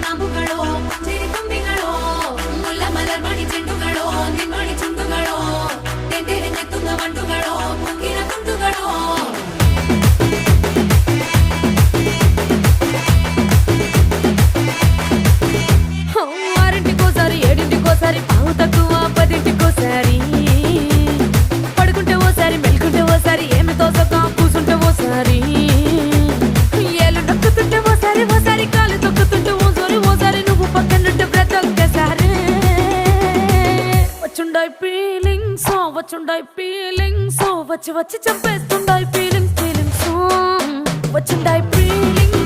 കാമ്പുകളോ ചെരിക്കൊമ്പികളോ മുല്ല മലർമണി ചെണ്ടുകളോ നിന്മണി ചുണ്ടുകളോ തെന്തെറിഞ്ഞെത്തുന്ന വണ്ടുകളോ പൊങ്കിന തുണ്ടുകളോ ఆరింటికోసారి ఏడింటికోసారి పావు తక్కువ పదింటికోసారి పడుకుంటే ఓసారి మెలుకుంటే ఓసారి ఏమి తోసక కూసుంటే ఓసారి ఏళ్ళు నొక్కుతుంటే ఓసారి ఓసారి కాలు తొక్కుతుంటే ఓసారి నువ్వు పక్కనుంటే బ్రతొక్కసారి వచ్చుండాయి ఫీలింగ్స్ వచ్చి వచ్చి చంపేస్తుండాయి ఫీలింగ్స్ వచ్చుండాయి ఫీలింగ్స్